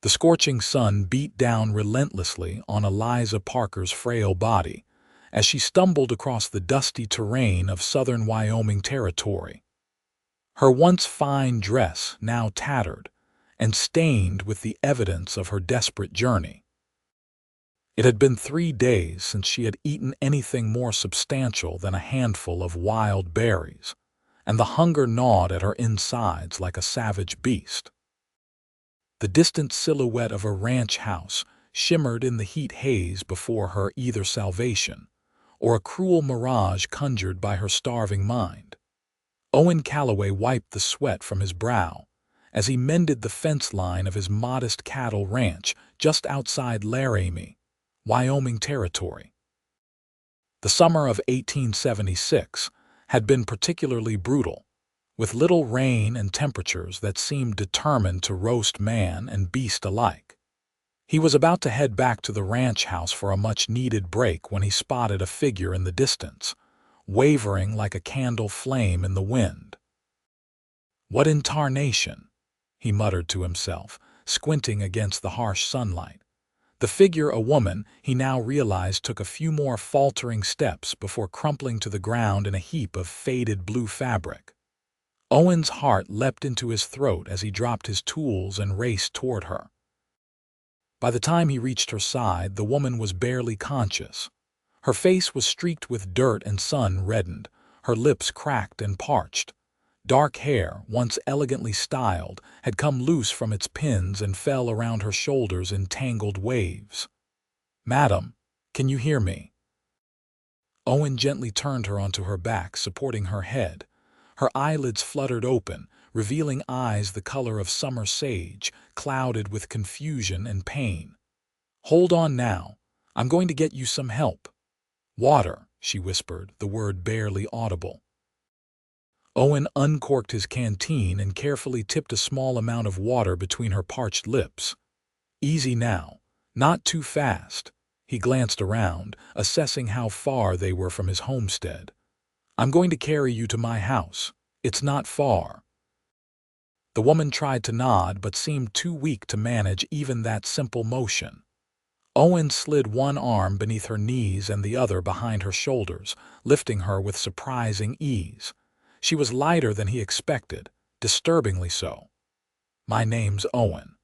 The scorching sun beat down relentlessly on Eliza Parker's frail body as she stumbled across the dusty terrain of southern Wyoming Territory. Her once fine dress now tattered and stained with the evidence of her desperate journey. It had been 3 days since she had eaten anything more substantial than a handful of wild berries, and the hunger gnawed at her insides like a savage beast. The distant silhouette of a ranch house shimmered in the heat haze before her, either salvation or a cruel mirage conjured by her starving mind. Owen Calloway wiped the sweat from his brow as he mended the fence line of his modest cattle ranch just outside Laramie, Wyoming Territory. The summer of 1876 had been particularly brutal, with little rain and temperatures that seemed determined to roast man and beast alike. He was about to head back to the ranch house for a much-needed break when he spotted a figure in the distance, wavering like a candle flame in the wind. "What in tarnation?" he muttered to himself, squinting against the harsh sunlight. The figure, a woman, he now realized took a few more faltering steps before crumpling to the ground in a heap of faded blue fabric. Owen's heart leapt into his throat as he dropped his tools and raced toward her. By the time he reached her side, the woman was barely conscious. Her face was streaked with dirt and sun-reddened, her lips cracked and parched. Dark hair, once elegantly styled, had come loose from its pins and fell around her shoulders in tangled waves. "Madam, can you hear me?" Owen gently turned her onto her back, supporting her head. Her eyelids fluttered open, revealing eyes the color of summer sage, clouded with confusion and pain. "Hold on now. I'm going to get you some help." "Water," she whispered, the word barely audible. Owen uncorked his canteen and carefully tipped a small amount of water between her parched lips. "Easy now. Not too fast." He glanced around, assessing how far they were from his homestead. "I'm going to carry you to my house. It's not far." The woman tried to nod but seemed too weak to manage even that simple motion. Owen slid one arm beneath her knees and the other behind her shoulders, lifting her with surprising ease. She was lighter than he expected, disturbingly so. "My name's Owen."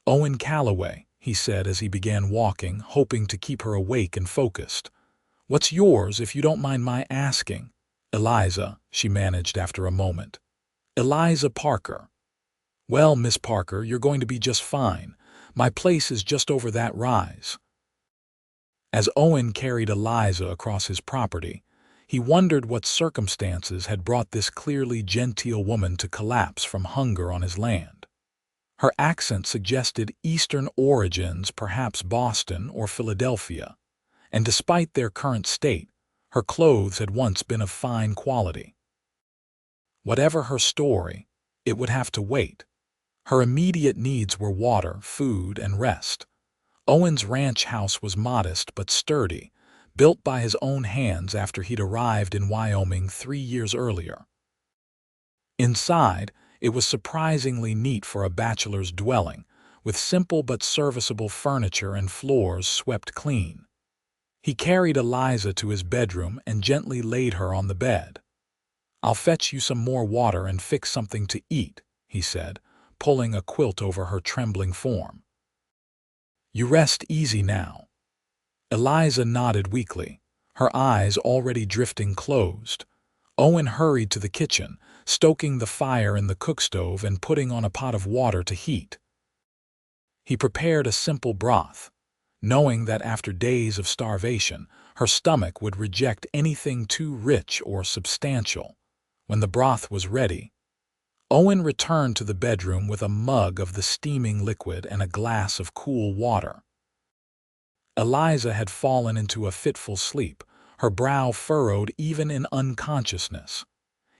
"Owen Calloway," he said as he began walking, hoping to keep her awake and focused. "What's yours, if you don't mind my asking?" "Eliza," she managed after a moment. "Eliza Parker." "Well, Miss Parker, you're going to be just fine. My place is just over that rise." As Owen carried Eliza across his property, he wondered what circumstances had brought this clearly genteel woman to collapse from hunger on his land. Her accent suggested Eastern origins, perhaps Boston or Philadelphia, and despite their current state, her clothes had once been of fine quality. Whatever her story, it would have to wait. Her immediate needs were water, food, and rest. Owen's ranch house was modest but sturdy, built by his own hands after he'd arrived in Wyoming 3 years earlier. Inside, it was surprisingly neat for a bachelor's dwelling, with simple but serviceable furniture and floors swept clean. He carried Eliza to his bedroom and gently laid her on the bed. "I'll fetch you some more water and fix something to eat," he said, pulling a quilt over her trembling form. "You rest easy now." Eliza nodded weakly, her eyes already drifting closed. Owen hurried to the kitchen, stoking the fire in the cookstove and putting on a pot of water to heat. He prepared a simple broth, knowing that after days of starvation, her stomach would reject anything too rich or substantial. When the broth was ready, Owen returned to the bedroom with a mug of the steaming liquid and a glass of cool water. Eliza had fallen into a fitful sleep, her brow furrowed even in unconsciousness.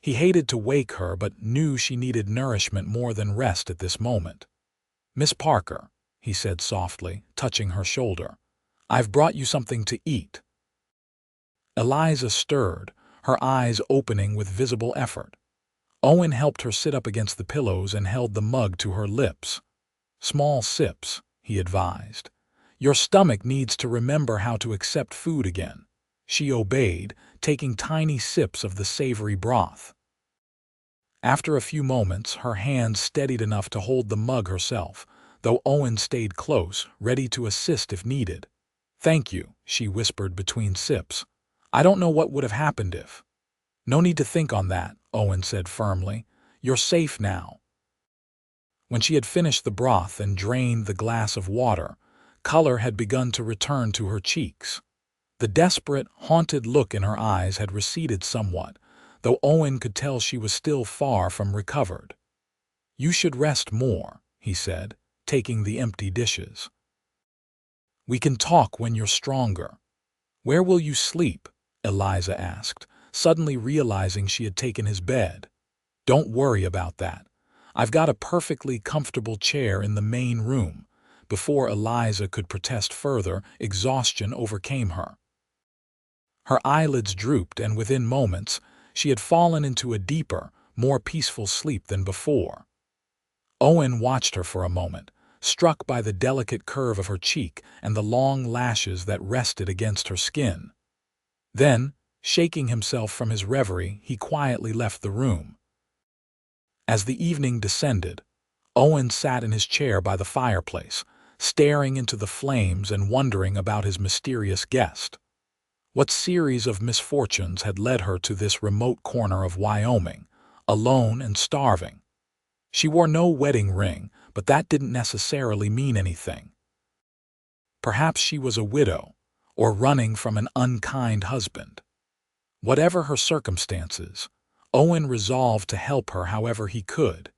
He hated to wake her but knew she needed nourishment more than rest at this moment. "Miss Parker," he said softly, touching her shoulder, "I've brought you something to eat." Eliza stirred, her eyes opening with visible effort. Owen helped her sit up against the pillows and held the mug to her lips. Small sips, he advised. Your stomach needs to remember how to accept food again. She obeyed, taking tiny sips of the savory broth. After a few moments, her hands steadied enough to hold the mug herself, though Owen stayed close, ready to assist if needed. Thank you, she whispered between sips. I don't know what would have happened if. No need to think on that, Owen said firmly. You're safe now. When she had finished the broth and drained the glass of water, color had begun to return to her cheeks. The desperate, haunted look in her eyes had receded somewhat, though Owen could tell she was still far from recovered. You should rest more, he said, taking the empty dishes. We can talk when you're stronger. Where will you sleep? Eliza asked, suddenly realizing she had taken his bed. Don't worry about that. I've got a perfectly comfortable chair in the main room. Before Eliza could protest further, exhaustion overcame her. Her eyelids drooped, and within moments, she had fallen into a deeper, more peaceful sleep than before. Owen watched her for a moment, struck by the delicate curve of her cheek and the long lashes that rested against her skin. Then, shaking himself from his reverie, he quietly left the room. As the evening descended, Owen sat in his chair by the fireplace, staring into the flames and wondering about his mysterious guest. What series of misfortunes had led her to this remote corner of Wyoming, alone and starving? She wore no wedding ring, but that didn't necessarily mean anything. Perhaps she was a widow, or running from an unkind husband. Whatever her circumstances, Owen resolved to help her however he could.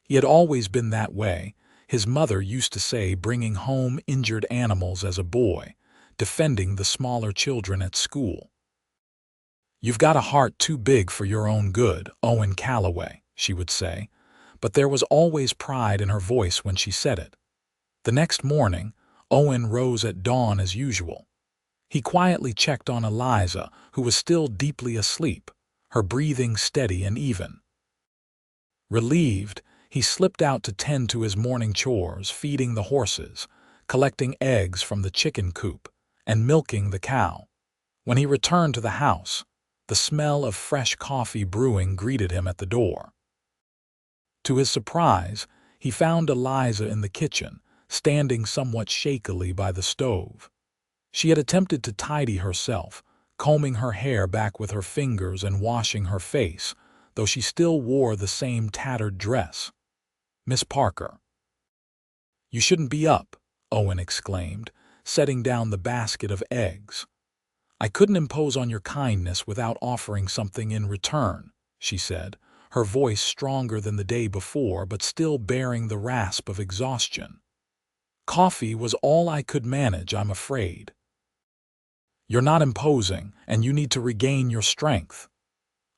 He had always been that way. His mother used to say, bringing home injured animals as a boy, defending the smaller children at school. You've got a heart too big for your own good, Owen Calloway, she would say, but there was always pride in her voice when she said it. The next morning, Owen rose at dawn as usual. He quietly checked on Eliza, who was still deeply asleep, her breathing steady and even. Relieved, he slipped out to tend to his morning chores, feeding the horses, collecting eggs from the chicken coop, and milking the cow. When he returned to the house, the smell of fresh coffee brewing greeted him at the door. To his surprise, he found Eliza in the kitchen, standing somewhat shakily by the stove. She had attempted to tidy herself, combing her hair back with her fingers and washing her face, though she still wore the same tattered dress. Miss Parker. You shouldn't be up, Owen exclaimed, setting down the basket of eggs. I couldn't impose on your kindness without offering something in return, she said, her voice stronger than the day before but still bearing the rasp of exhaustion. Coffee was all I could manage, I'm afraid. You're not imposing, and you need to regain your strength.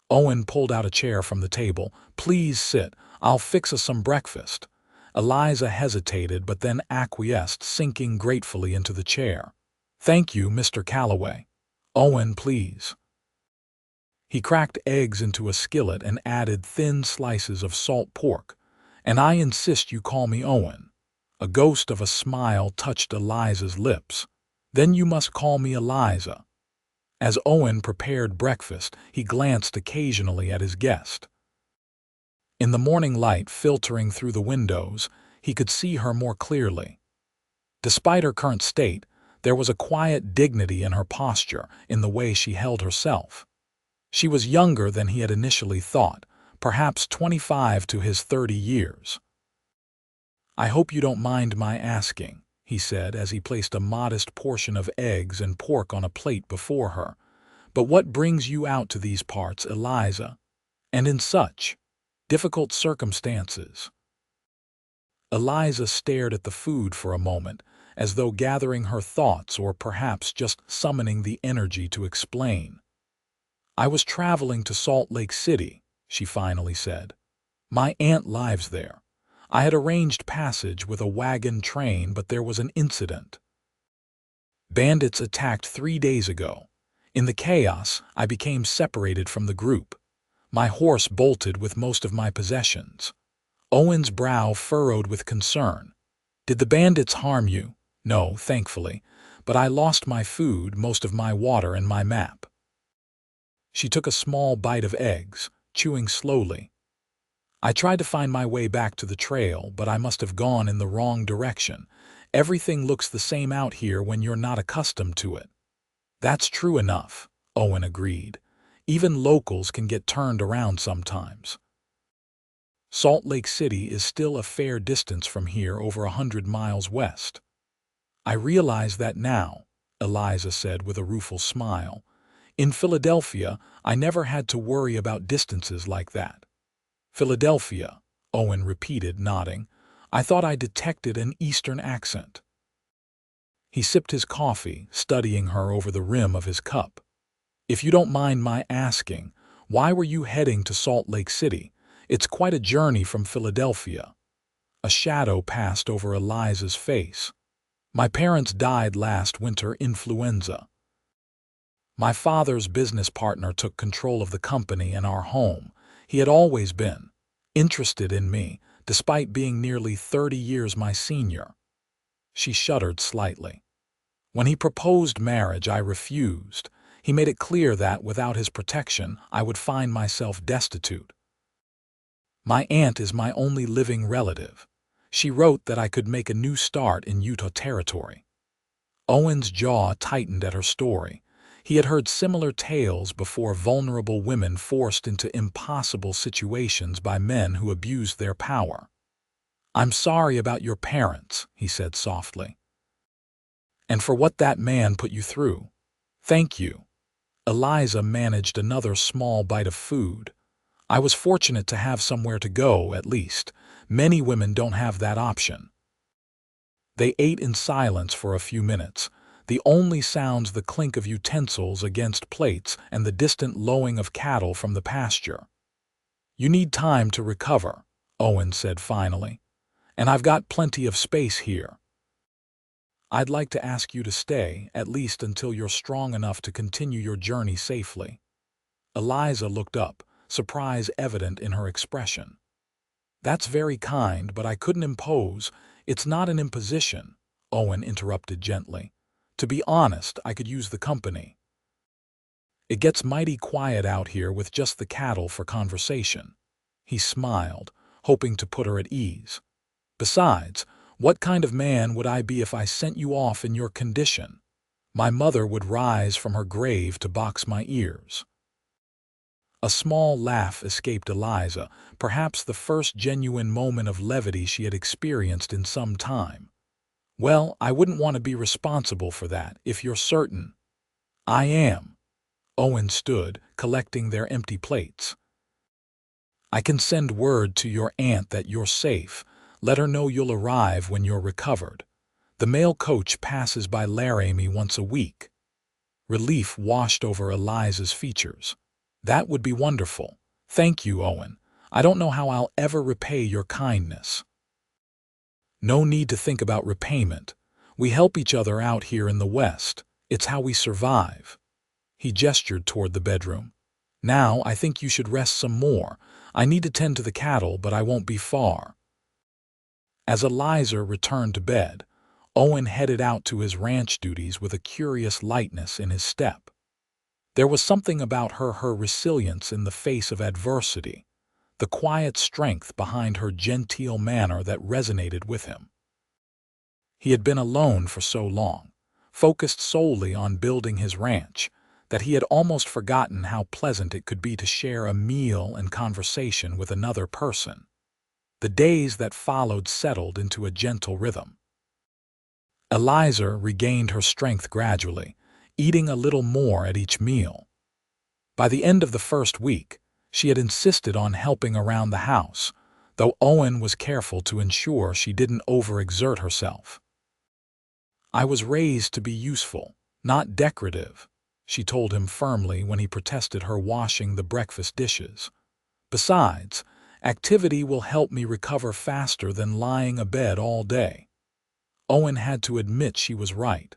Owen pulled out a chair from the table. Please sit. I'll fix us some breakfast. Eliza hesitated but then acquiesced, sinking gratefully into the chair. Thank you, Mr. Calloway. Owen, please. He cracked eggs into a skillet and added thin slices of salt pork. And I insist you call me Owen. A ghost of a smile touched Eliza's lips. Then you must call me Eliza. As Owen prepared breakfast, he glanced occasionally at his guest. In the morning light filtering through the windows, he could see her more clearly. Despite her current state, there was a quiet dignity in her posture, in the way she held herself. She was younger than he had initially thought, perhaps 25 to his 30 years. I hope you don't mind my asking, he said as he placed a modest portion of eggs and pork on a plate before her. But what brings you out to these parts, Eliza? And in such difficult circumstances? Eliza stared at the food for a moment, as though gathering her thoughts or perhaps just summoning the energy to explain. I was traveling to Salt Lake City, she finally said. My aunt lives there. I had arranged passage with a wagon train, but there was an incident. Bandits attacked 3 days ago. In the chaos, I became separated from the group. My horse bolted with most of my possessions. Owen's brow furrowed with concern. Did the bandits harm you? No, thankfully, but I lost my food, most of my water, and my map. She took a small bite of eggs, chewing slowly. I tried to find my way back to the trail, but I must have gone in the wrong direction. Everything looks the same out here when you're not accustomed to it. That's true enough, Owen agreed. Even locals can get turned around sometimes. Salt Lake City is still a fair distance from here, over 100 miles west. I realize that now, Eliza said with a rueful smile. In Philadelphia, I never had to worry about distances like that. Philadelphia, Owen repeated, nodding. I thought I detected an Eastern accent. He sipped his coffee, studying her over the rim of his cup. If you don't mind my asking, why were you heading to Salt Lake City? It's quite a journey from Philadelphia. A shadow passed over Eliza's face. My parents died last winter, influenza. My father's business partner took control of the company and our home. He had always been interested in me, despite being nearly 30 years my senior. She shuddered slightly. When he proposed marriage, I refused. He made it clear that, without his protection, I would find myself destitute. My aunt is my only living relative. She wrote that I could make a new start in Utah Territory. Owen's jaw tightened at her story. He had heard similar tales before, vulnerable women forced into impossible situations by men who abused their power. I'm sorry about your parents, he said softly. And for what that man put you through. Thank you. Eliza managed another small bite of food. I was fortunate to have somewhere to go, at least. Many women don't have that option. They ate in silence for a few minutes, the only sounds the clink of utensils against plates and the distant lowing of cattle from the pasture. You need time to recover, Owen said finally, and I've got plenty of space here. I'd like to ask you to stay, at least until you're strong enough to continue your journey safely. Eliza looked up, surprise evident in her expression. That's very kind, but I couldn't impose. It's not an imposition, Owen interrupted gently. To be honest, I could use the company. It gets mighty quiet out here with just the cattle for conversation. He smiled, hoping to put her at ease. Besides, what kind of man would I be if I sent you off in your condition? My mother would rise from her grave to box my ears. A small laugh escaped Eliza, perhaps the first genuine moment of levity she had experienced in some time. Well, I wouldn't want to be responsible for that, if you're certain. I am. Owen stood, collecting their empty plates. I can send word to your aunt that you're safe. Let her know you'll arrive when you're recovered. The mail coach passes by Laramie once a week. Relief washed over Eliza's features. That would be wonderful. Thank you, Owen. I don't know how I'll ever repay your kindness. No need to think about repayment. We help each other out here in the West. It's how we survive. He gestured toward the bedroom. Now I think you should rest some more. I need to tend to the cattle, but I won't be far. As Eliza returned to bed, Owen headed out to his ranch duties with a curious lightness in his step. There was something about her resilience in the face of adversity, the quiet strength behind her genteel manner that resonated with him. He had been alone for so long, focused solely on building his ranch, that he had almost forgotten how pleasant it could be to share a meal and conversation with another person. The days that followed settled into a gentle rhythm. Eliza regained her strength gradually, eating a little more at each meal. By the end of the first week, she had insisted on helping around the house, though Owen was careful to ensure she didn't overexert herself. I was raised to be useful, not decorative, she told him firmly when he protested her washing the breakfast dishes. Besides, activity will help me recover faster than lying abed all day. Owen had to admit she was right.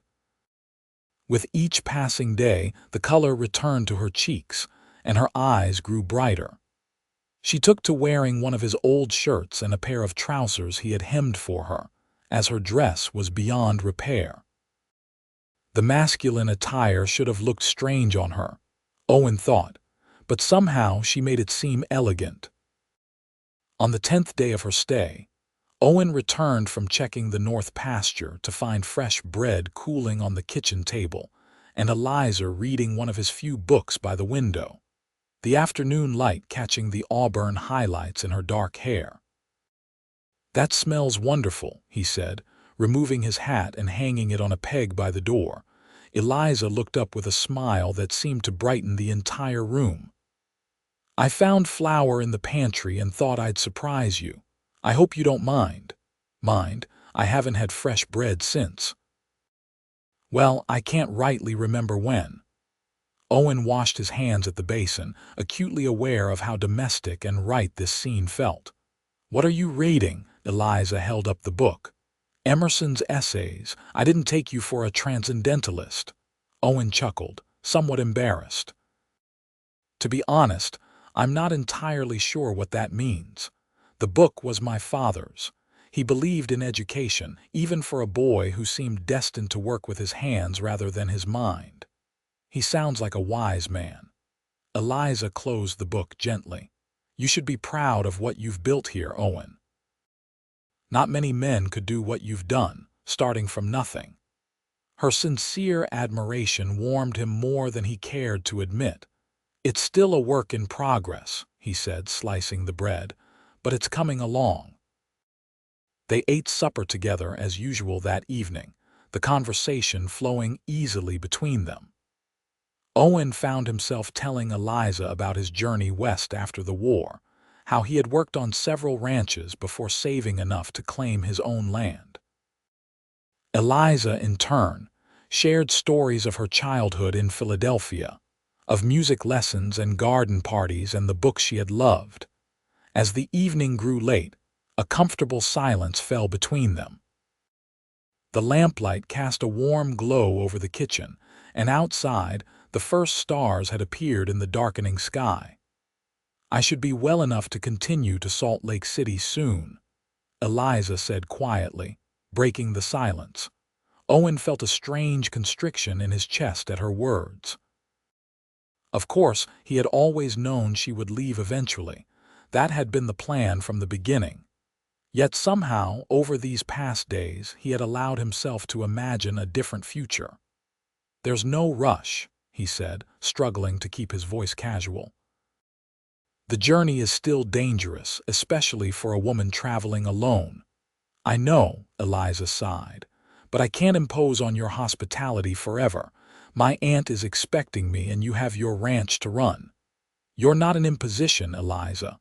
With each passing day, the color returned to her cheeks, and her eyes grew brighter. She took to wearing one of his old shirts and a pair of trousers he had hemmed for her, as her dress was beyond repair. The masculine attire should have looked strange on her, Owen thought, but somehow she made it seem elegant. On the 10th day of her stay, Owen returned from checking the north pasture to find fresh bread cooling on the kitchen table and Eliza reading one of his few books by the window, the afternoon light catching the auburn highlights in her dark hair. "That smells wonderful," he said, removing his hat and hanging it on a peg by the door. Eliza looked up with a smile that seemed to brighten the entire room. "I found flour in the pantry and thought I'd surprise you. I hope you don't mind." "Mind? I haven't had fresh bread since." "Well, I can't rightly remember when." Owen washed his hands at the basin, acutely aware of how domestic and right this scene felt. "What are you reading?" Eliza held up the book. "Emerson's Essays. I didn't take you for a transcendentalist." Owen chuckled, somewhat embarrassed. "To be honest, I'm not entirely sure what that means. The book was my father's. He believed in education, even for a boy who seemed destined to work with his hands rather than his mind. He sounds like a wise man." Eliza closed the book gently. "You should be proud of what you've built here, Owen. Not many men could do what you've done, starting from nothing." Her sincere admiration warmed him more than he cared to admit. "It's still a work in progress," he said, slicing the bread, "but it's coming along." They ate supper together as usual that evening, the conversation flowing easily between them. Owen found himself telling Eliza about his journey west after the war, how he had worked on several ranches before saving enough to claim his own land. Eliza, in turn, shared stories of her childhood in Philadelphia, of music lessons and garden parties and the books she had loved. As the evening grew late, a comfortable silence fell between them. The lamplight cast a warm glow over the kitchen, and outside, the first stars had appeared in the darkening sky. "I should be well enough to continue to Salt Lake City soon," Eliza said quietly, breaking the silence. Owen felt a strange constriction in his chest at her words. Of course, he had always known she would leave eventually. That had been the plan from the beginning. Yet somehow, over these past days, he had allowed himself to imagine a different future. "There's no rush," he said, struggling to keep his voice casual. "The journey is still dangerous, especially for a woman traveling alone." "I know," Eliza sighed, "but I can't impose on your hospitality forever. My aunt is expecting me and you have your ranch to run." "You're not an imposition, Eliza."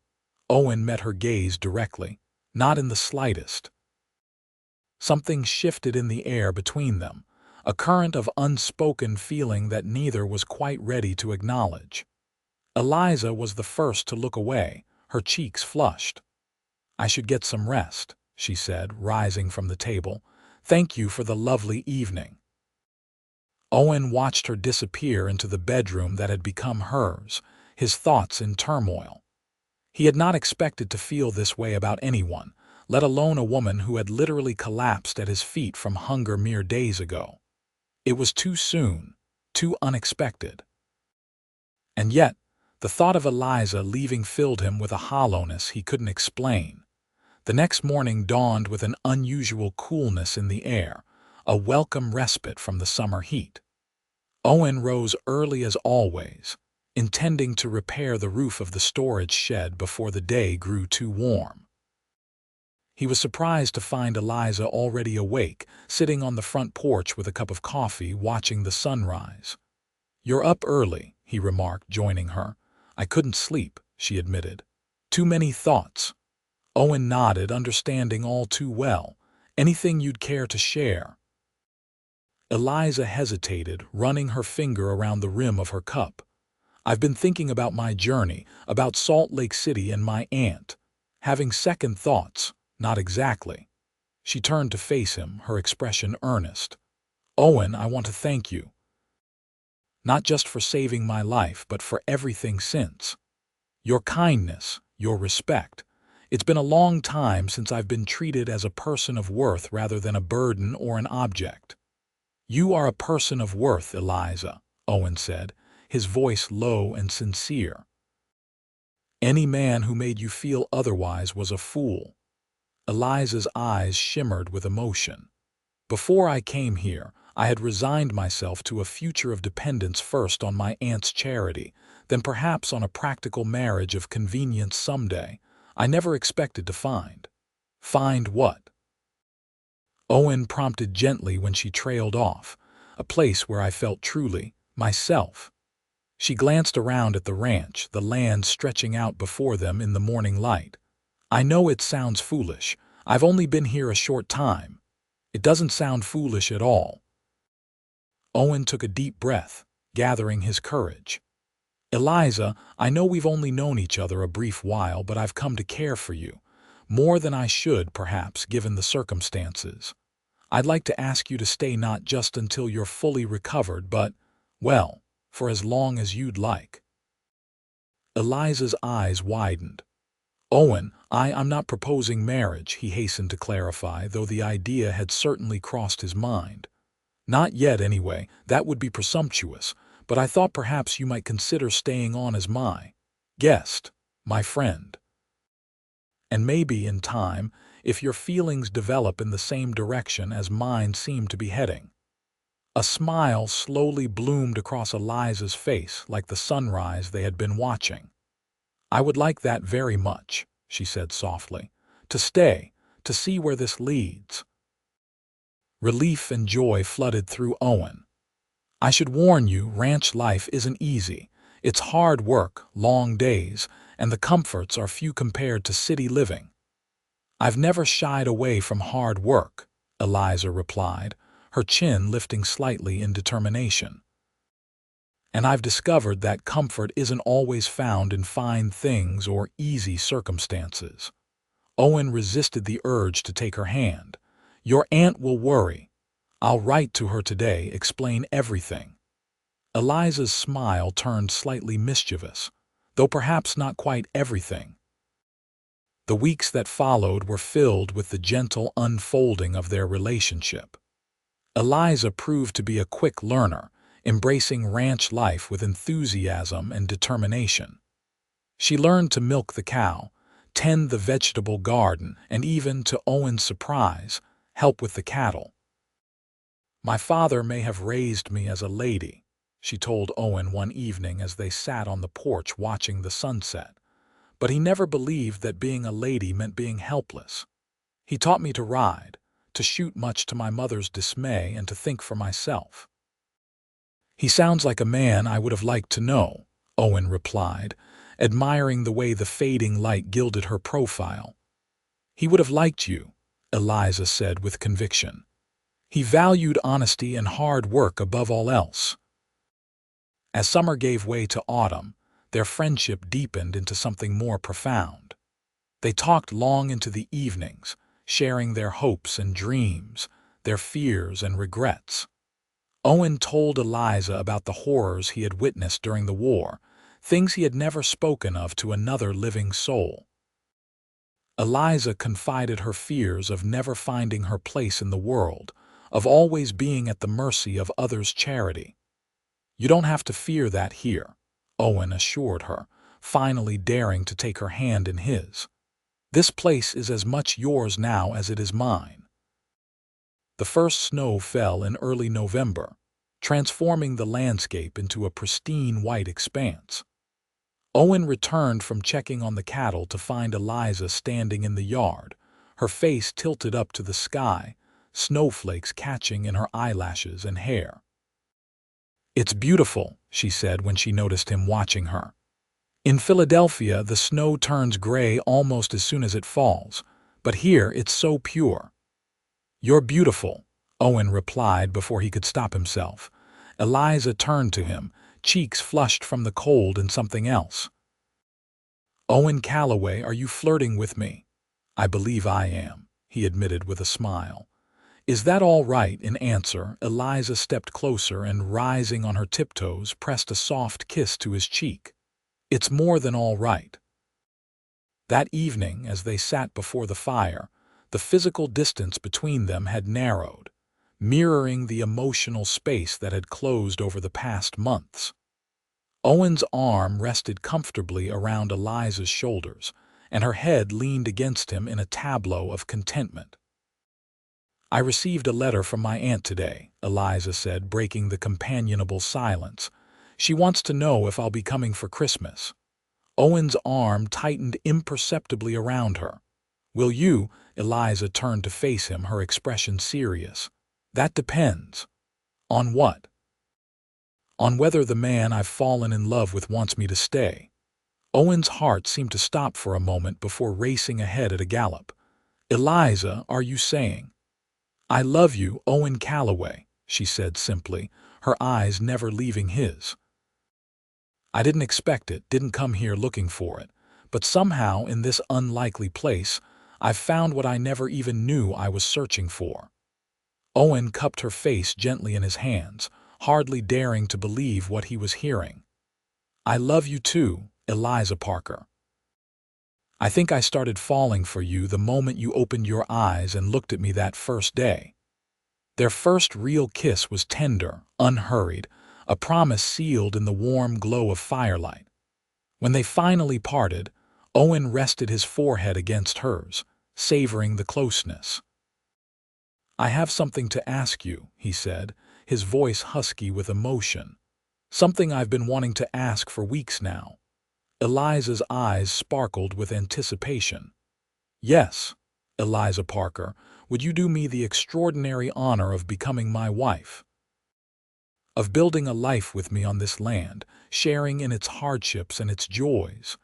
Owen met her gaze directly. "Not in the slightest." Something shifted in the air between them, a current of unspoken feeling that neither was quite ready to acknowledge. Eliza was the first to look away, her cheeks flushed. "I should get some rest," she said, rising from the table. "Thank you for the lovely evening." Owen watched her disappear into the bedroom that had become hers, his thoughts in turmoil. He had not expected to feel this way about anyone, let alone a woman who had literally collapsed at his feet from hunger mere days ago. It was too soon, too unexpected. And yet, the thought of Eliza leaving filled him with a hollowness he couldn't explain. The next morning dawned with an unusual coolness in the air, a welcome respite from the summer heat. Owen rose early as always, intending to repair the roof of the storage shed before the day grew too warm. He was surprised to find Eliza already awake, sitting on the front porch with a cup of coffee, watching the sunrise. "You're up early," he remarked, joining her. "I couldn't sleep," she admitted. "Too many thoughts." Owen nodded, understanding all too well. "Anything you'd care to share?" Eliza hesitated, running her finger around the rim of her cup. "I've been thinking about my journey, about Salt Lake City and my aunt. Having second thoughts, not exactly." She turned to face him, her expression earnest. "Owen, I want to thank you. Not just for saving my life, but for everything since. Your kindness, your respect. It's been a long time since I've been treated as a person of worth rather than a burden or an object." "You are a person of worth, Eliza," Owen said, his voice low and sincere. "Any man who made you feel otherwise was a fool." Eliza's eyes shimmered with emotion. "Before I came here, I had resigned myself to a future of dependence, first on my aunt's charity, then perhaps on a practical marriage of convenience someday. I never expected to find." "Find what?" Owen prompted gently when she trailed off. "A place where I felt truly myself." She glanced around at the ranch, the land stretching out before them in the morning light. "I know it sounds foolish. I've only been here a short time." "It doesn't sound foolish at all." Owen took a deep breath, gathering his courage. "Eliza, I know we've only known each other a brief while, but I've come to care for you. More than I should, perhaps, given the circumstances. I'd like to ask you to stay, not just until you're fully recovered, but, well, for as long as you'd like." Eliza's eyes widened. "Owen, I'm not proposing marriage," he hastened to clarify, though the idea had certainly crossed his mind. "Not yet, anyway. That would be presumptuous, but I thought perhaps you might consider staying on as my guest, my friend. And maybe in time, if your feelings develop in the same direction as mine seem to be heading." A smile slowly bloomed across Eliza's face, like the sunrise they had been watching. "I would like that very much," she said softly. "To stay, to see where this leads." Relief and joy flooded through Owen. "I should warn you, ranch life isn't easy. It's hard work, long days, and the comforts are few compared to city living." "I've never shied away from hard work," Eliza replied, her chin lifting slightly in determination. "And I've discovered that comfort isn't always found in fine things or easy circumstances." Owen resisted the urge to take her hand. "Your aunt will worry. I'll write to her today, explain everything." Eliza's smile turned slightly mischievous, though perhaps not quite everything. The weeks that followed were filled with the gentle unfolding of their relationship. Eliza proved to be a quick learner, embracing ranch life with enthusiasm and determination. She learned to milk the cow, tend the vegetable garden, and even, to Owen's surprise, help with the cattle. "My father may have raised me as a lady," she told Owen one evening as they sat on the porch watching the sunset, "but he never believed that being a lady meant being helpless. He taught me to ride, to shoot, much to my mother's dismay, and to think for myself." "He sounds like a man I would have liked to know," Owen replied, admiring the way the fading light gilded her profile. "He would have liked you," Eliza said with conviction. "He valued honesty and hard work above all else." As summer gave way to autumn, their friendship deepened into something more profound. They talked long into the evenings, sharing their hopes and dreams, their fears and regrets. Owen told Eliza about the horrors he had witnessed during the war, things he had never spoken of to another living soul. Eliza confided her fears of never finding her place in the world, of always being at the mercy of others' charity. "You don't have to fear that here," Owen assured her, finally daring to take her hand in his. "This place is as much yours now as it is mine." The first snow fell in early November, transforming the landscape into a pristine white expanse. Owen returned from checking on the cattle to find Eliza standing in the yard, her face tilted up to the sky, snowflakes catching in her eyelashes and hair. "It's beautiful," she said when she noticed him watching her. "In Philadelphia, the snow turns gray almost as soon as it falls, but here it's so pure." "You're beautiful," Owen replied before he could stop himself. Eliza turned to him, cheeks flushed from the cold and something else. "Owen Calloway, are you flirting with me?" "I believe I am," he admitted with a smile. "Is that all right?" In answer, Eliza stepped closer and, rising on her tiptoes, pressed a soft kiss to his cheek. "It's more than all right." That evening, as they sat before the fire, the physical distance between them had narrowed, mirroring the emotional space that had closed over the past months. Owen's arm rested comfortably around Eliza's shoulders, and her head leaned against him in a tableau of contentment. "I received a letter from my aunt today," Eliza said, breaking the companionable silence. "She wants to know if I'll be coming for Christmas." Owen's arm tightened imperceptibly around her. "Will you?" Eliza turned to face him, her expression serious. "That depends." "On what?" "On whether the man I've fallen in love with wants me to stay." Owen's heart seemed to stop for a moment before racing ahead at a gallop. "Eliza, are you saying—" "I love you, Owen Calloway," she said simply, her eyes never leaving his. "I didn't expect it, didn't come here looking for it, but somehow in this unlikely place, I've found what I never even knew I was searching for." Owen cupped her face gently in his hands, hardly daring to believe what he was hearing. "I love you too, Eliza Parker. I think I started falling for you the moment you opened your eyes and looked at me that first day." Their first real kiss was tender, unhurried, a promise sealed in the warm glow of firelight. When they finally parted, Owen rested his forehead against hers, savoring the closeness. "I have something to ask you," he said, his voice husky with emotion. "Something I've been wanting to ask for weeks now." Eliza's eyes sparkled with anticipation. "Yes, Eliza Parker, would you do me the extraordinary honor of becoming my wife? Of building a life with me on this land, sharing in its hardships and its joys?"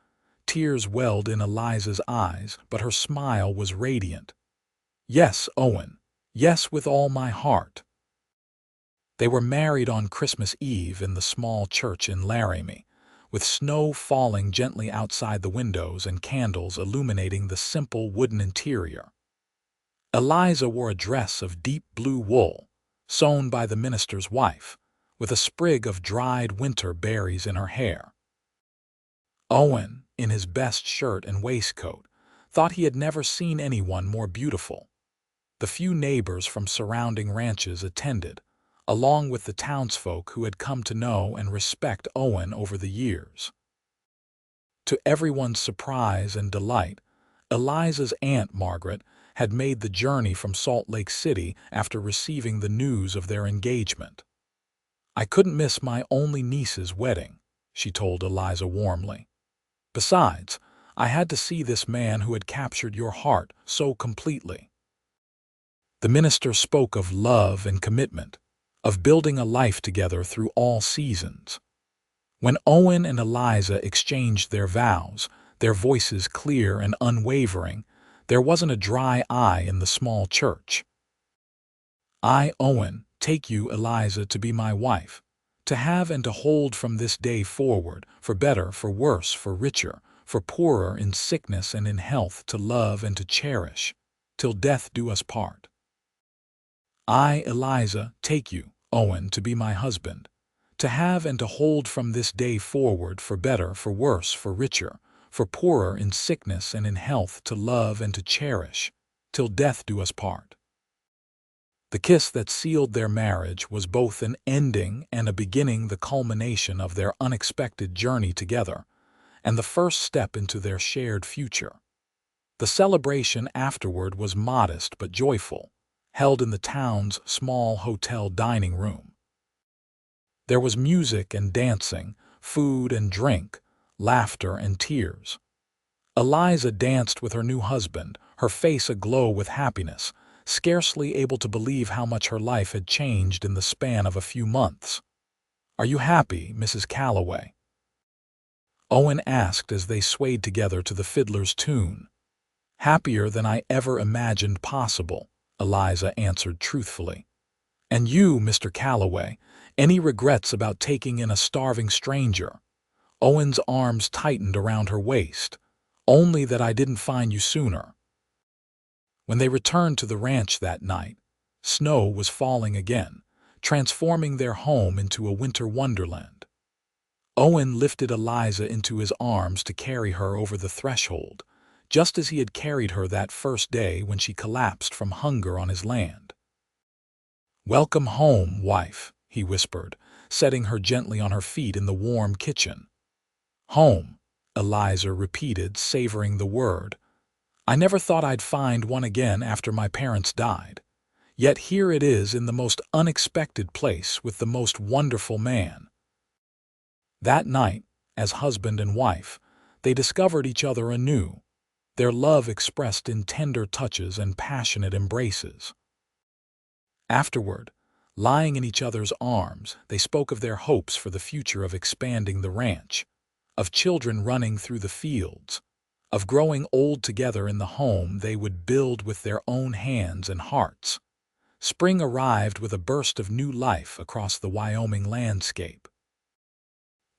Tears welled in Eliza's eyes, but her smile was radiant. "Yes, Owen. Yes, with all my heart." They were married on Christmas Eve in the small church in Laramie, with snow falling gently outside the windows and candles illuminating the simple wooden interior. Eliza wore a dress of deep blue wool, sewn by the minister's wife, with a sprig of dried winter berries in her hair. Owen, in his best shirt and waistcoat, thought he had never seen anyone more beautiful. The few neighbors from surrounding ranches attended, along with the townsfolk who had come to know and respect Owen over the years. To everyone's surprise and delight, Eliza's Aunt Margaret had made the journey from Salt Lake City after receiving the news of their engagement. "I couldn't miss my only niece's wedding," she told Eliza warmly. "Besides, I had to see this man who had captured your heart so completely." The minister spoke of love and commitment, of building a life together through all seasons. When Owen and Eliza exchanged their vows, their voices clear and unwavering, there wasn't a dry eye in the small church. "I, Owen, take you, Eliza, to be my wife, to have and to hold from this day forward, for better, for worse, for richer, for poorer, in sickness and in health, to love and to cherish, till death do us part. I, Eliza, take you, Owen, to be my husband, to have and to hold from this day forward, for better, for worse, for richer, for poorer, in sickness and in health, to love and to cherish, till death do us part." The kiss that sealed their marriage was both an ending and a beginning, the culmination of their unexpected journey together, and the first step into their shared future. The celebration afterward was modest but joyful, held in the town's small hotel dining room. There was music and dancing, food and drink, laughter and tears. Eliza danced with her new husband, her face aglow with happiness, scarcely able to believe how much her life had changed in the span of a few months. "Are you happy, Mrs. Calloway?" Owen asked as they swayed together to the fiddler's tune. "Happier than I ever imagined possible," Eliza answered truthfully. "And you, Mr. Calloway, any regrets about taking in a starving stranger?" Owen's arms tightened around her waist. "Only that I didn't find you sooner." When they returned to the ranch that night, snow was falling again, transforming their home into a winter wonderland. Owen lifted Eliza into his arms to carry her over the threshold, just as he had carried her that first day when she collapsed from hunger on his land. "Welcome home, wife," he whispered, setting her gently on her feet in the warm kitchen. "Home," Eliza repeated, savoring the word. "I never thought I'd find one again after my parents died. Yet here it is in the most unexpected place with the most wonderful man." That night, as husband and wife, they discovered each other anew, their love expressed in tender touches and passionate embraces. Afterward, lying in each other's arms, they spoke of their hopes for the future, of expanding the ranch, of children running through the fields, of growing old together in the home they would build with their own hands and hearts. Spring arrived with a burst of new life across the Wyoming landscape.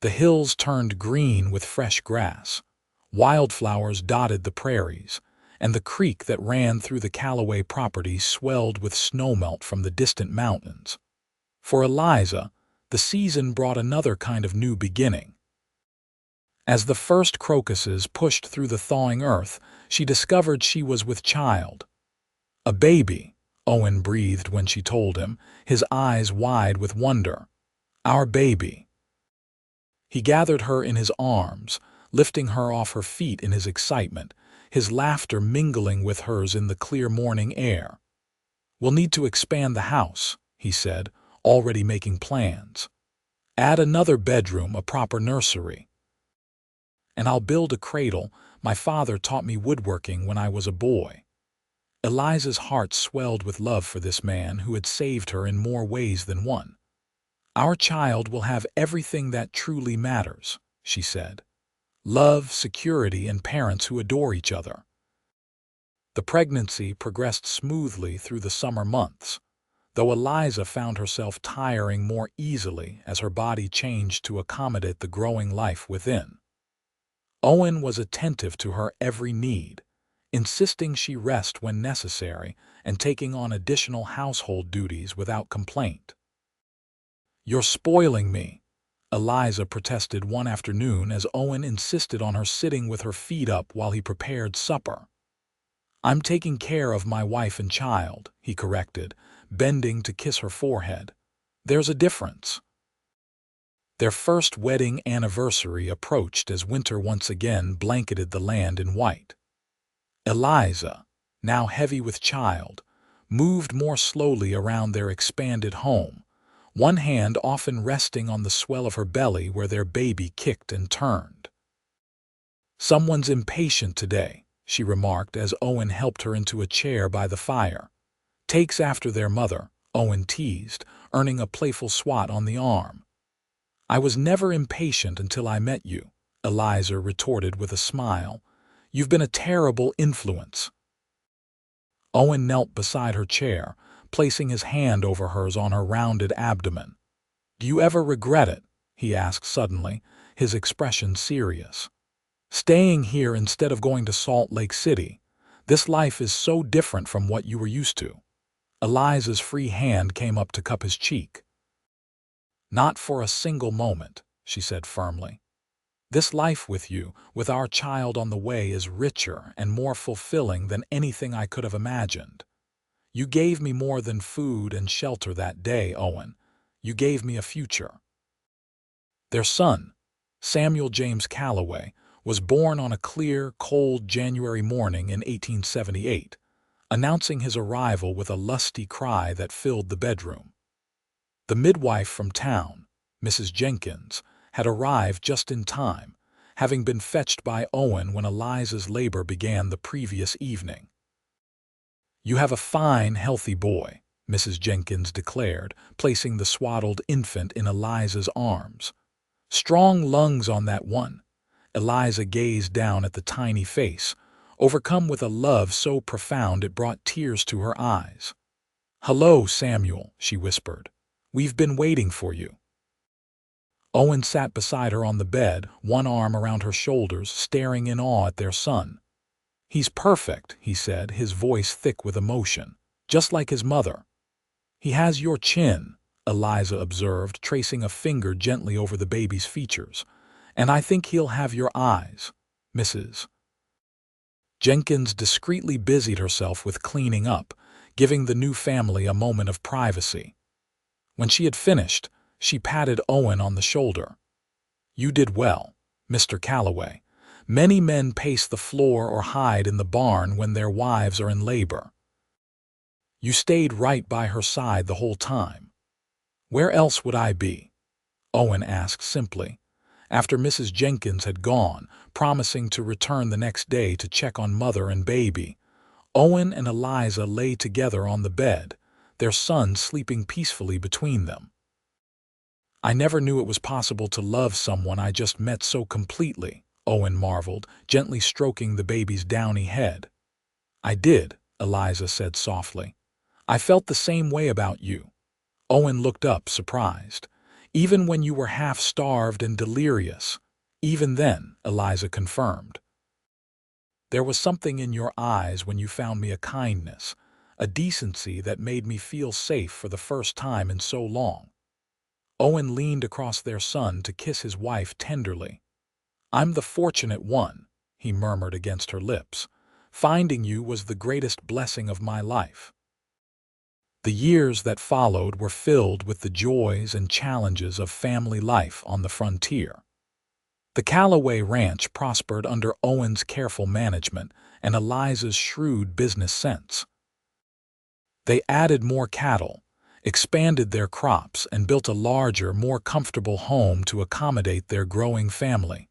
The hills turned green with fresh grass, wildflowers dotted the prairies, and the creek that ran through the Calloway property swelled with snowmelt from the distant mountains. For Eliza, the season brought another kind of new beginning. As the first crocuses pushed through the thawing earth, she discovered she was with child. "A baby," Owen breathed when she told him, his eyes wide with wonder. "Our baby." He gathered her in his arms, lifting her off her feet in his excitement, his laughter mingling with hers in the clear morning air. "We'll need to expand the house," he said, already making plans. "Add another bedroom, a proper nursery. And I'll build a cradle. My father taught me woodworking when I was a boy." Eliza's heart swelled with love for this man who had saved her in more ways than one. "Our child will have everything that truly matters," she said. "Love, security, and parents who adore each other." The pregnancy progressed smoothly through the summer months, though Eliza found herself tiring more easily as her body changed to accommodate the growing life within. Owen was attentive to her every need, insisting she rest when necessary and taking on additional household duties without complaint. "You're spoiling me," Eliza protested one afternoon as Owen insisted on her sitting with her feet up while he prepared supper. "I'm taking care of my wife and child," he corrected, bending to kiss her forehead. "There's a difference." Their first wedding anniversary approached as winter once again blanketed the land in white. Eliza, now heavy with child, moved more slowly around their expanded home, one hand often resting on the swell of her belly where their baby kicked and turned. "Someone's impatient today," she remarked as Owen helped her into a chair by the fire. "Takes after their mother," Owen teased, earning a playful swat on the arm. "I was never impatient until I met you," Eliza retorted with a smile. "You've been a terrible influence." Owen knelt beside her chair, placing his hand over hers on her rounded abdomen. "Do you ever regret it?" he asked suddenly, his expression serious. "Staying here instead of going to Salt Lake City. This life is so different from what you were used to." Eliza's free hand came up to cup his cheek. "Not for a single moment," she said firmly. "This life with you, with our child on the way, is richer and more fulfilling than anything I could have imagined. You gave me more than food and shelter that day, Owen. You gave me a future." Their son, Samuel James Calloway, was born on a clear, cold January morning in 1878, announcing his arrival with a lusty cry that filled the bedroom. The midwife from town, Mrs. Jenkins, had arrived just in time, having been fetched by Owen when Eliza's labor began the previous evening. "You have a fine, healthy boy," Mrs. Jenkins declared, placing the swaddled infant in Eliza's arms. "Strong lungs on that one." Eliza gazed down at the tiny face, overcome with a love so profound it brought tears to her eyes. "Hello, Samuel," she whispered. "We've been waiting for you." Owen sat beside her on the bed, one arm around her shoulders, staring in awe at their son. "He's perfect," he said, his voice thick with emotion, "just like his mother." "He has your chin," Eliza observed, tracing a finger gently over the baby's features. "And I think he'll have your eyes, Mrs. Jenkins discreetly busied herself with cleaning up, giving the new family a moment of privacy. When she had finished, she patted Owen on the shoulder. "You did well, Mr. Calloway. Many men pace the floor or hide in the barn when their wives are in labor. You stayed right by her side the whole time." "Where else would I be?" Owen asked simply. After Mrs. Jenkins had gone, promising to return the next day to check on mother and baby, Owen and Eliza lay together on the bed, their son sleeping peacefully between them. "I never knew it was possible to love someone I just met so completely," Owen marveled, gently stroking the baby's downy head. "I did," Eliza said softly. "I felt the same way about you." Owen looked up, surprised. "Even when you were half-starved and delirious." "Even then," Eliza confirmed. "There was something in your eyes when you found me, a kindness, a decency that made me feel safe for the first time in so long." Owen leaned across their son to kiss his wife tenderly. "I'm the fortunate one," he murmured against her lips. "Finding you was the greatest blessing of my life." The years that followed were filled with the joys and challenges of family life on the frontier. The Calloway Ranch prospered under Owen's careful management and Eliza's shrewd business sense. They added more cattle, expanded their crops, and built a larger, more comfortable home to accommodate their growing family.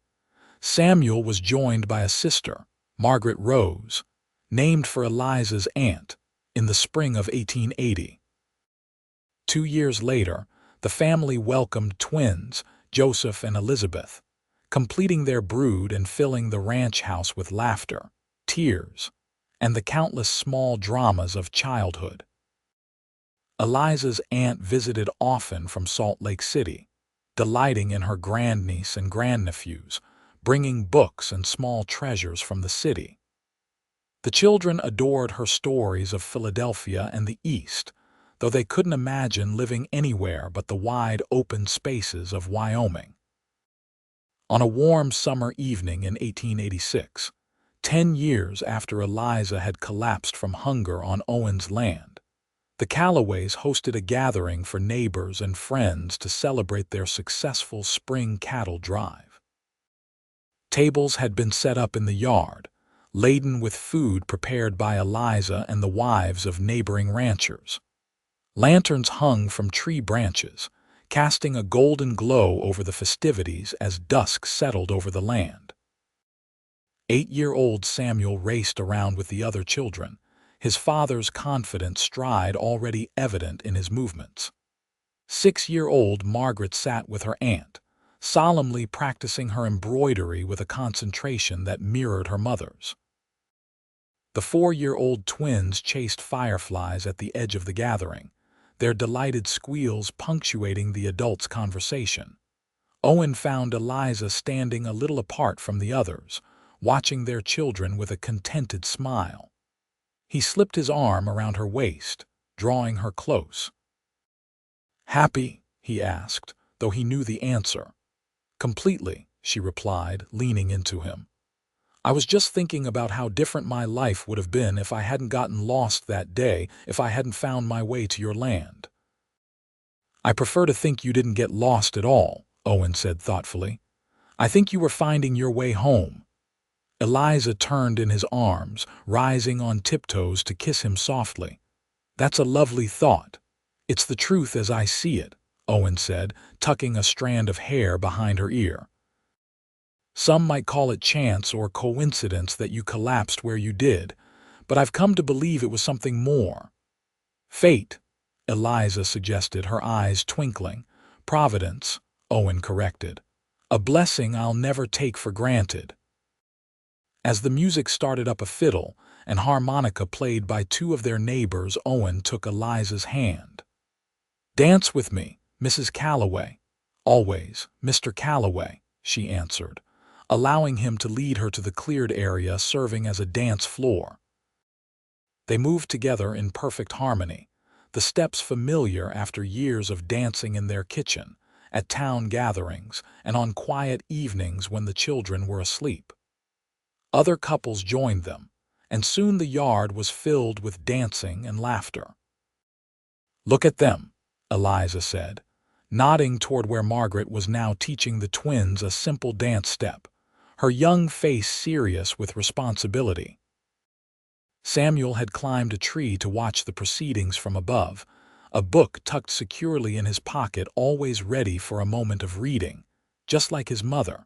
Samuel was joined by a sister, Margaret Rose, named for Eliza's aunt, in the spring of 1880. 2 years later, the family welcomed twins, Joseph and Elizabeth, completing their brood and filling the ranch house with laughter, tears, and the countless small dramas of childhood. Eliza's aunt visited often from Salt Lake City, delighting in her grandniece and grandnephews, bringing books and small treasures from the city. The children adored her stories of Philadelphia and the East, though they couldn't imagine living anywhere but the wide open spaces of Wyoming. On a warm summer evening in 1886, 10 years after Eliza had collapsed from hunger on Owen's land, the Calloways hosted a gathering for neighbors and friends to celebrate their successful spring cattle drive. Tables had been set up in the yard, laden with food prepared by Eliza and the wives of neighboring ranchers. Lanterns hung from tree branches, casting a golden glow over the festivities as dusk settled over the land. 8-year-old Samuel raced around with the other children, his father's confident stride already evident in his movements. 6-year-old Margaret sat with her aunt, solemnly practicing her embroidery with a concentration that mirrored her mother's. The 4-year-old twins chased fireflies at the edge of the gathering, their delighted squeals punctuating the adults' conversation. Owen found Eliza standing a little apart from the others, watching their children with a contented smile. He slipped his arm around her waist, drawing her close. "Happy?" he asked, though he knew the answer. "Completely," she replied, leaning into him. "I was just thinking about how different my life would have been if I hadn't gotten lost that day, if I hadn't found my way to your land." "I prefer to think you didn't get lost at all," Owen said thoughtfully. "I think you were finding your way home." Eliza turned in his arms, rising on tiptoes to kiss him softly. "That's a lovely thought. It's the truth as I see it," Owen said, tucking a strand of hair behind her ear. "Some might call it chance or coincidence that you collapsed where you did, but I've come to believe it was something more." "Fate," Eliza suggested, her eyes twinkling. "Providence," Owen corrected. "A blessing I'll never take for granted." As the music started up, a fiddle and harmonica played by 2 of their neighbors, Owen took Eliza's hand. "Dance with me, Mrs. Calloway." "Always, Mr. Calloway," she answered, allowing him to lead her to the cleared area serving as a dance floor. They moved together in perfect harmony, the steps familiar after years of dancing in their kitchen, at town gatherings, and on quiet evenings when the children were asleep. Other couples joined them, and soon the yard was filled with dancing and laughter. "Look at them," Eliza said, nodding toward where Margaret was now teaching the twins a simple dance step, her young face serious with responsibility. Samuel had climbed a tree to watch the proceedings from above, a book tucked securely in his pocket, always ready for a moment of reading, just like his mother.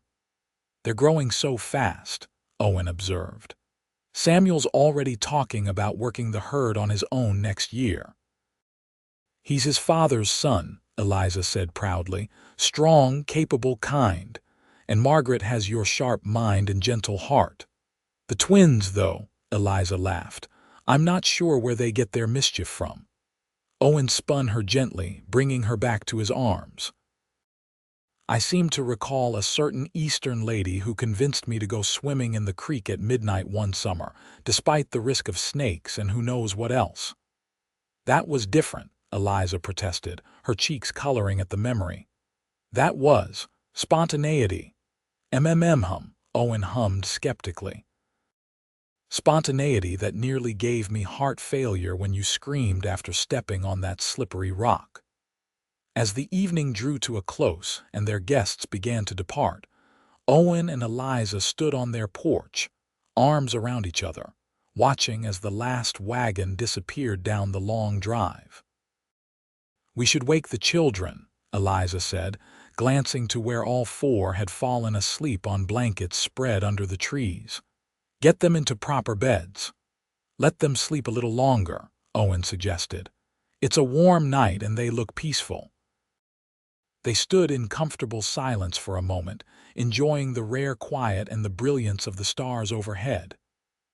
"They're growing so fast," Owen observed. "Samuel's already talking about working the herd on his own next year." "He's his father's son," Eliza said proudly, "strong, capable, kind. And Margaret has your sharp mind and gentle heart. The twins, though," Eliza laughed, "I'm not sure where they get their mischief from." Owen spun her gently, bringing her back to his arms. "I seem to recall a certain Eastern lady who convinced me to go swimming in the creek at midnight one summer, despite the risk of snakes and who knows what else." "That was different," Eliza protested, her cheeks coloring at the memory. "That was spontaneity." Owen hummed skeptically. "Spontaneity that nearly gave me heart failure when you screamed after stepping on that slippery rock." As the evening drew to a close and their guests began to depart, Owen and Eliza stood on their porch, arms around each other, watching as the last wagon disappeared down the long drive. "We should wake the children," Eliza said, glancing to where all four had fallen asleep on blankets spread under the trees. "Get them into proper beds." "Let them sleep a little longer," Owen suggested. "It's a warm night and they look peaceful." They stood in comfortable silence for a moment, enjoying the rare quiet and the brilliance of the stars overhead.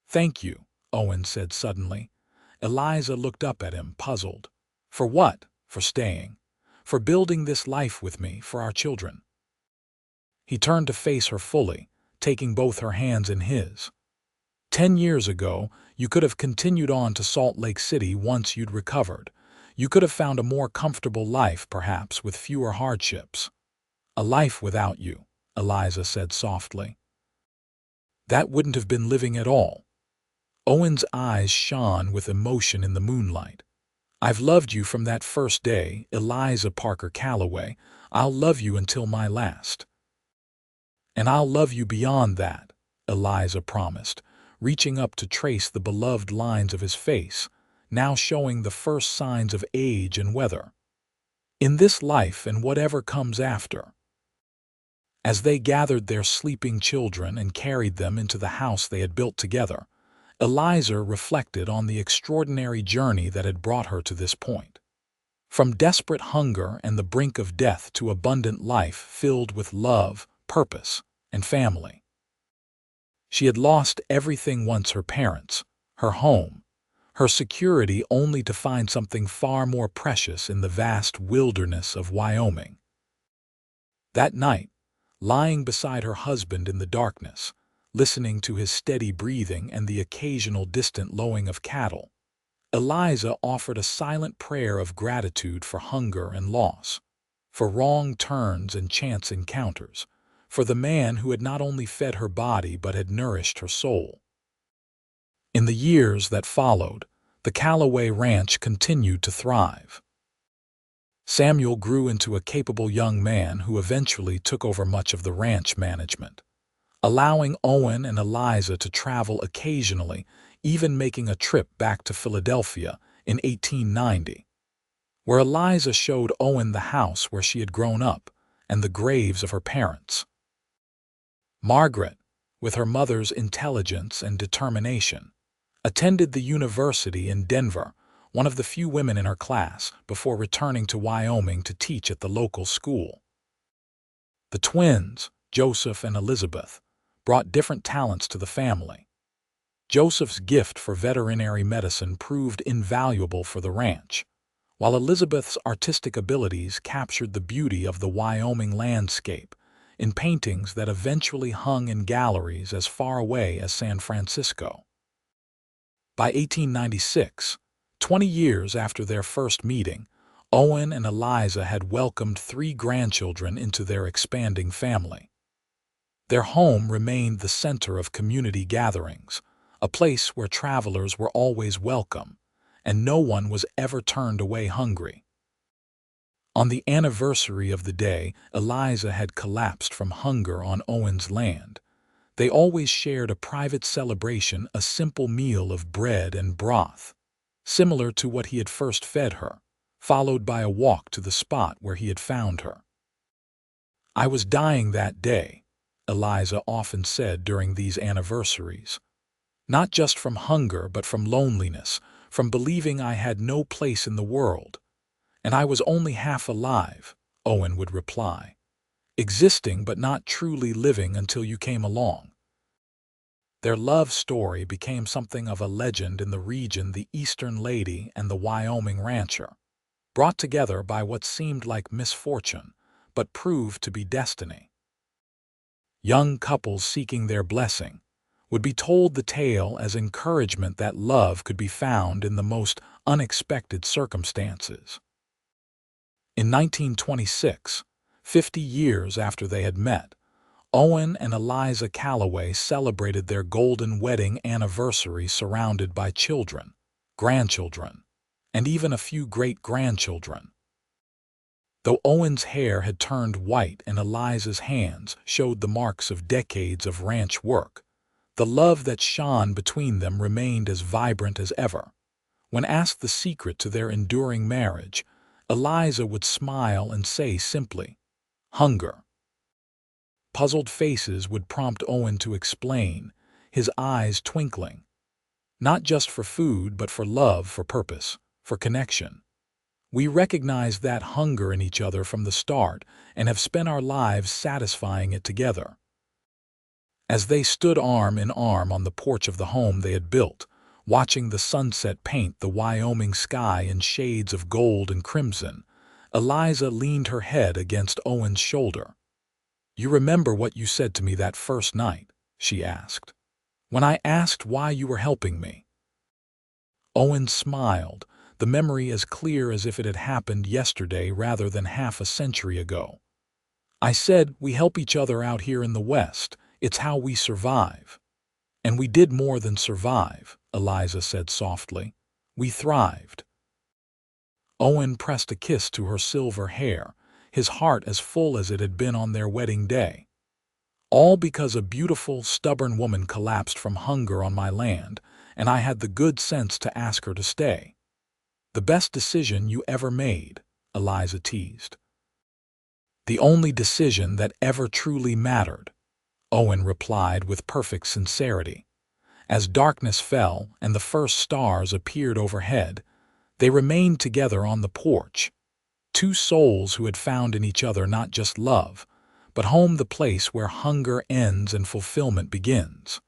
"Thank you," Owen said suddenly. Eliza looked up at him, puzzled. "For what?" "For staying. For building this life with me, for our children." He turned to face her fully, taking both her hands in his. 10 years ago, you could have continued on to Salt Lake City once you'd recovered. You could have found a more comfortable life, perhaps, with fewer hardships. "A life without you," Eliza said softly. "That wouldn't have been living at all." Owen's eyes shone with emotion in the moonlight. "I've loved you from that first day, Eliza Parker Calloway. I'll love you until my last." "And I'll love you beyond that," Eliza promised, reaching up to trace the beloved lines of his face, now showing the first signs of age and weather. "In this life and whatever comes after." As they gathered their sleeping children and carried them into the house they had built together, Eliza reflected on the extraordinary journey that had brought her to this point. From desperate hunger and the brink of death to abundant life filled with love, purpose, and family. She had lost everything once: her parents, her home, her security, only to find something far more precious in the vast wilderness of Wyoming. That night, lying beside her husband in the darkness, listening to his steady breathing and the occasional distant lowing of cattle, Eliza offered a silent prayer of gratitude for hunger and loss, for wrong turns and chance encounters, for the man who had not only fed her body but had nourished her soul. In the years that followed, the Calloway Ranch continued to thrive. Samuel grew into a capable young man who eventually took over much of the ranch management, allowing Owen and Eliza to travel occasionally, even making a trip back to Philadelphia in 1890, where Eliza showed Owen the house where she had grown up and the graves of her parents. Margaret, with her mother's intelligence and determination, attended the university in Denver, one of the few women in her class, before returning to Wyoming to teach at the local school. The twins, Joseph and Elizabeth, brought different talents to the family. Joseph's gift for veterinary medicine proved invaluable for the ranch, while Elizabeth's artistic abilities captured the beauty of the Wyoming landscape in paintings that eventually hung in galleries as far away as San Francisco. By 1896, 20 years after their first meeting, Owen and Eliza had welcomed 3 grandchildren into their expanding family. Their home remained the center of community gatherings, a place where travelers were always welcome, and no one was ever turned away hungry. On the anniversary of the day Eliza had collapsed from hunger on Owen's land, they always shared a private celebration, a simple meal of bread and broth, similar to what he had first fed her, followed by a walk to the spot where he had found her. "I was dying that day," Eliza often said during these anniversaries. "Not just from hunger, but from loneliness, from believing I had no place in the world. And I was only half alive," Owen would reply, "existing but not truly living until you came along." Their love story became something of a legend in the region, the Eastern lady and the Wyoming rancher, brought together by what seemed like misfortune, but proved to be destiny. Young couples seeking their blessing would be told the tale as encouragement that love could be found in the most unexpected circumstances. In 1926, 50 years after they had met, Owen and Eliza Calloway celebrated their golden wedding anniversary surrounded by children, grandchildren, and even a few great-grandchildren. Though Owen's hair had turned white and Eliza's hands showed the marks of decades of ranch work, the love that shone between them remained as vibrant as ever. When asked the secret to their enduring marriage, Eliza would smile and say simply, "Hunger." Puzzled faces would prompt Owen to explain, his eyes twinkling. "Not just for food, but for love, for purpose, for connection. We recognized that hunger in each other from the start and have spent our lives satisfying it together." As they stood arm in arm on the porch of the home they had built, watching the sunset paint the Wyoming sky in shades of gold and crimson, Eliza leaned her head against Owen's shoulder. "You remember what you said to me that first night?" she asked. "When I asked why you were helping me?" Owen smiled, the memory as clear as if it had happened yesterday rather than half a century ago. "I said, we help each other out here in the West. It's how we survive." "And we did more than survive," Eliza said softly. "We thrived." Owen pressed a kiss to her silver hair, his heart as full as it had been on their wedding day. "All because a beautiful, stubborn woman collapsed from hunger on my land, and I had the good sense to ask her to stay." "The best decision you ever made," Eliza teased. "The only decision that ever truly mattered," Owen replied with perfect sincerity. As darkness fell and the first stars appeared overhead, they remained together on the porch, two souls who had found in each other not just love, but home, the place where hunger ends and fulfillment begins.